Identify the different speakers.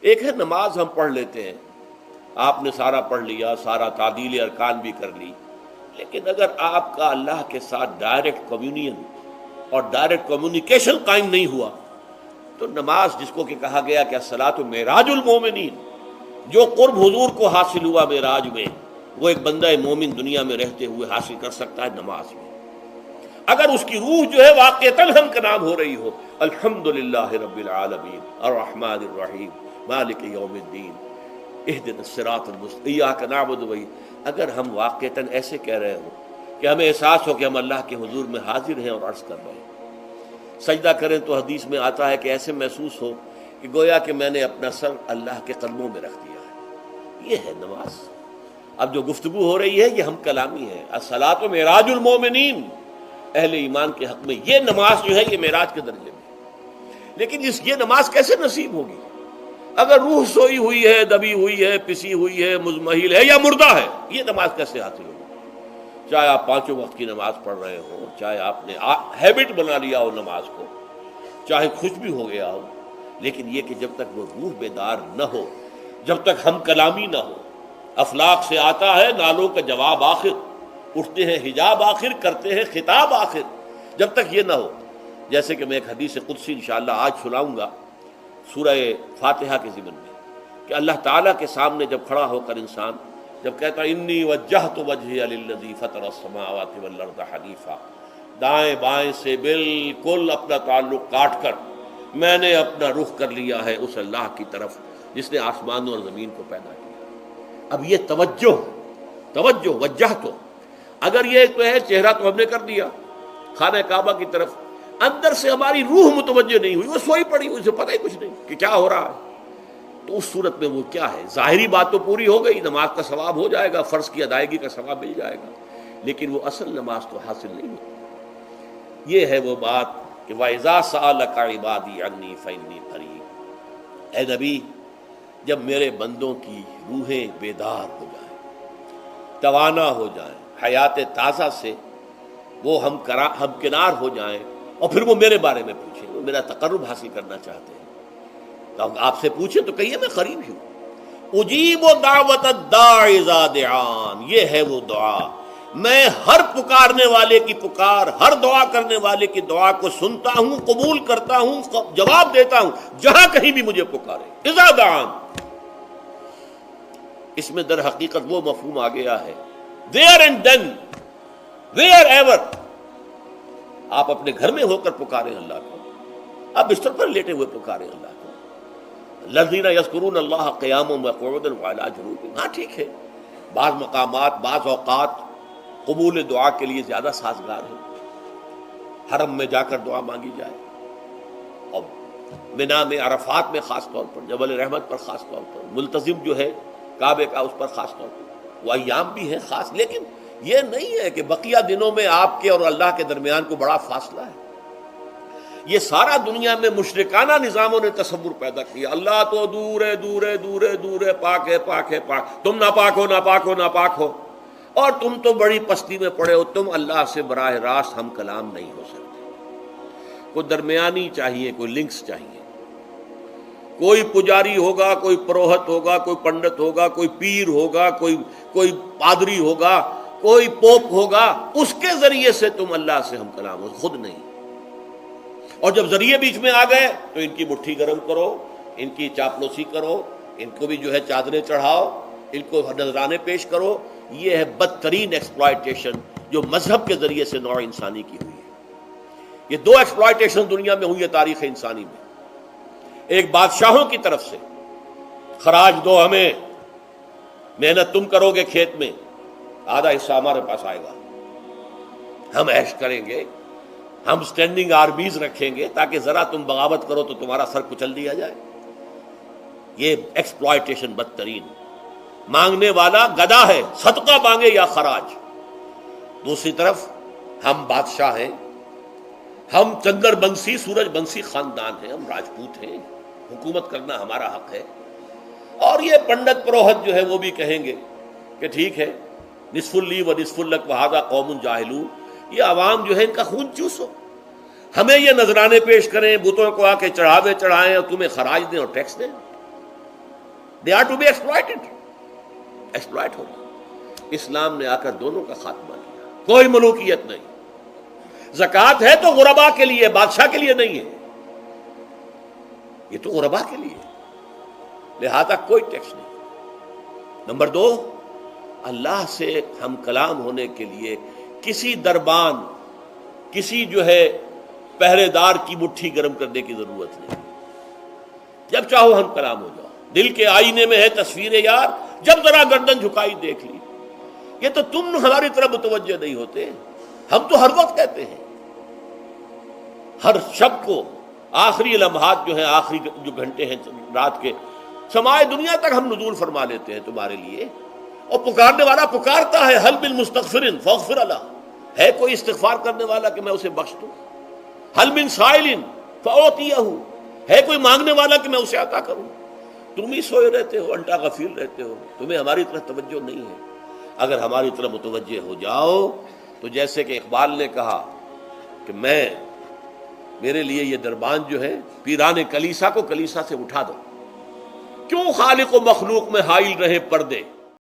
Speaker 1: ایک ہے نماز ہم پڑھ لیتے ہیں، آپ نے سارا پڑھ لیا، سارا تعدیل ارکان بھی کر لی، لیکن اگر آپ کا اللہ کے ساتھ ڈائریکٹ کمیونین اور ڈائریکٹ کمیونیکیشن قائم نہیں ہوا تو نماز، جس کو کہ کہا گیا کہ الصلاۃ معراج المومنین، جو قرب حضور کو حاصل ہوا معراج میں، وہ ایک بندہ مومن دنیا میں رہتے ہوئے حاصل کر سکتا ہے نماز میں، اگر اس کی روح جو ہے واقعتاً ہم کا نام ہو رہی ہو، الحمدللہ رب العالمین الرحمن الرحیم مالک یوم الدین اہدنا الصراط المستقیم ایاک نعبد و اگر ہم واقعتاً ایسے کہہ رہے ہوں کہ ہمیں احساس ہو کہ ہم اللہ کے حضور میں حاضر ہیں اور عرض کر رہے ہیں، سجدہ کریں تو حدیث میں آتا ہے کہ ایسے محسوس ہو کہ گویا کہ میں نے اپنا سر اللہ کے قدموں میں رکھ دیا ہے، یہ ہے نماز۔ اب جو گفتگو ہو رہی ہے یہ ہم کلامی ہے، الصلاۃ معراج المومنین، اہل ایمان کے حق میں یہ نماز جو ہے یہ معراج کے درجے میں، لیکن یہ نماز کیسے نصیب ہوگی اگر روح سوئی ہوئی ہے، دبی ہوئی ہے، پسی ہوئی ہے، مزمحل ہے یا مردہ ہے؟ یہ نماز کیسے حاصل ہوگی؟ چاہے آپ پانچوں وقت کی نماز پڑھ رہے ہوں، چاہے آپ نے ہیبٹ بنا لیا ہو نماز کو، چاہے خوش بھی ہو گیا ہو، لیکن یہ کہ جب تک وہ روح بیدار نہ ہو، جب تک ہم کلامی نہ ہو، افلاق سے آتا ہے نالوں کا جواب آخر، اٹھتے ہیں حجاب آخر، کرتے ہیں خطاب آخر، جب تک یہ نہ ہو، جیسے کہ میں ایک حدیث قدسی انشاءاللہ آج سناؤں گا سورہ فاتحہ کے ضمن میں، کہ اللہ تعالیٰ کے سامنے جب کھڑا ہو کر انسان جب کہتا ہے انی وجہت وجہی للذی فطر السماوات والارض حنیفا، دائیں بائیں سے بالکل اپنا تعلق کاٹ کر میں نے اپنا رخ کر لیا ہے اس اللہ کی طرف جس نے آسمانوں اور زمین کو پیدا کیا۔ اب یہ توجہ وجہ تو اگر یہ تو ہے چہرہ تو ہم نے کر دیا خانہ کعبہ کی طرف، اندر سے ہماری روح متوجہ نہیں ہوئی، وہ سوئی پڑی، اسے پتہ ہی کچھ نہیں کہ کیا ہو رہا ہے، تو اس صورت میں وہ کیا ہے؟ ظاہری بات تو پوری ہو گئی، نماز کا ثواب ہو جائے گا، فرض کی ادائیگی کا ثواب مل جائے گا، لیکن وہ اصل نماز تو حاصل نہیں ہوتی۔ یہ ہے وہ بات کہ وَإِذَا سَأَلَكَ عِبَادِي عَنِّي فَإِنِّي قَرِيبٌ، اے نبی جب میرے بندوں کی روحیں بیدار ہو جائیں، توانا ہو جائیں، حیات تازہ سے وہ ہم کنار ہو جائیں، اور پھر وہ میرے بارے میں پوچھیں، وہ میرا تقرب حاصل کرنا چاہتے ہیں، تو آپ سے پوچھیں تو کہیے میں قریب ہی ہوں، اجیب دعوت الداع اذا دعان، یہ ہے وہ دعا، میں ہر پکارنے والے کی پکار، ہر دعا کرنے والے کی دعا کو سنتا ہوں، قبول کرتا ہوں، جواب دیتا ہوں جہاں کہیں بھی مجھے پکارے، اذا دعان۔ اس میں در حقیقت وہ مفہوم آ گیا ہے there and then wherever، آپ اپنے گھر میں ہو کر پکاریں اللہ کو، آپ بستر پر لیٹے ہوئے پکاریں اللہ کو، الذین یذکرون اللہ قیاما وقعودا وعلی جنوبہم، ہاں ٹھیک ہے بعض مقامات بعض اوقات قبول دعا کے لیے زیادہ سازگار ہے، حرم میں جا کر دعا مانگی جائے، اور منا میں عرفات میں خاص طور پر، جبل رحمت پر خاص طور پر، ملتزم جو ہے کعبے کا اس پر خاص طور پر، وہ ایام بھی ہیں خاص، لیکن یہ نہیں ہے کہ بقیہ دنوں میں آپ کے اور اللہ کے درمیان کو بڑا فاصلہ ہے۔ یہ سارا دنیا میں مشرکانہ نظاموں نے تصور پیدا کیا، اللہ تو دور ہے دور ہے دور ہے دور ہے، پاک ہے پاک ہے پاک، تم ناپاک ہو ناپاک ہو ناپاک ہو، اور تم تو بڑی پستی میں پڑے ہو، تم اللہ سے براہ راست ہم کلام نہیں ہو سکتے۔ کوئی درمیانی چاہیے، کوئی لنکس چاہیے، کوئی پجاری ہوگا، کوئی پروہت ہوگا، کوئی پنڈت ہوگا، کوئی پیر ہوگا، کوئی پادری ہوگا، کوئی پوپ ہوگا، اس کے ذریعے سے تم اللہ سے ہم کلام ہو، خود نہیں۔ اور جب ذریعے بیچ میں آ گئے تو ان کی مٹھی گرم کرو، ان کی چاپلوسی کرو، ان کو بھی جو ہے چادریں چڑھاؤ، ان کو نذرانے پیش کرو۔ یہ ہے بدترین ایکسپلائٹیشن جو مذہب کے ذریعے سے نوع انسانی کی ہوئی ہے۔ یہ دو ایکسپلائٹیشن دنیا میں ہوئی ہے تاریخ انسانی میں، ایک بادشاہوں کی طرف سے خراج دو ہمیں، محنت تم کرو گے کھیت میں، آدھا حصہ ہمارے پاس آئے گا، ہم عیش کریں گے، ہم سٹینڈنگ آرمیز رکھیں گے تاکہ ذرا تم بغاوت کرو تو تمہارا سر کچل دیا جائے۔ یہ ایکسپلائٹیشن بدترین، مانگنے والا گدا ہے، صدقہ مانگے یا خراج۔ دوسری طرف ہم بادشاہ ہیں، ہم چندر بنسی سورج بنسی خاندان ہیں، ہم راجپوت ہیں، حکومت کرنا ہمارا حق ہے۔ اور یہ پنڈت پروہت جو ہے وہ بھی کہیں گے کہ ٹھیک ہے، نصف لی و نصف لک وہذا قوم جاہلون، یہ عوام جو ہے ان کا خون چوسو، ہمیں یہ نذرانے پیش کریں، بتوں کو آ کے چڑھاوے چڑھائیں اور تمہیں خراج دیں اور ٹیکس دیں۔ They are to be exploited, exploit ہو رہا۔ اسلام نے آ کر دونوں کا خاتمہ کیا، کوئی ملوکیت نہیں۔ زکوٰۃ ہے تو غربا کے لیے، بادشاہ کے لیے نہیں ہے، یہ تو غربا کے لیے، لہذا کوئی ٹیکس نہیں۔ نمبر 2، اللہ سے ہم کلام ہونے کے لیے کسی دربان، کسی جو ہے پہرے دار کی مٹھی گرم کرنے کی ضرورت نہیں، جب چاہو ہم کلام ہو جاؤ۔ دل کے آئینے میں ہے تصویر یار، جب ذرا گردن جھکائی دیکھ لی۔ یہ تو تم ہماری طرف متوجہ نہیں ہوتے، ہم تو ہر وقت کہتے ہیں، ہر شب کو آخری لمحات جو ہیں، آخری جو گھنٹے ہیں رات کے، سمائے دنیا تک ہم نزول فرما لیتے ہیں تمہارے لیے، اور پکارنے والا پکارتا ہے، حل من مستغفر فاغفر له، ہے کوئی استغفار کرنے والا کہ میں اسے بخش دوں؟ حل من سائل فاعطیہ، ہے کوئی مانگنے والا کہ میں اسے عطا کروں؟ تم ہی سوئے رہتے ہو، انٹا غفیر رہتے ہو، تمہیں ہماری طرف توجہ نہیں ہے۔ اگر ہماری طرف متوجہ ہو جاؤ تو جیسے کہ اقبال نے کہا کہ میرے لیے یہ دربان جو ہے، پیران کلیسا کو کلیسا سے اٹھا دو، کیوں خالق و مخلوق میں حائل رہے پردے،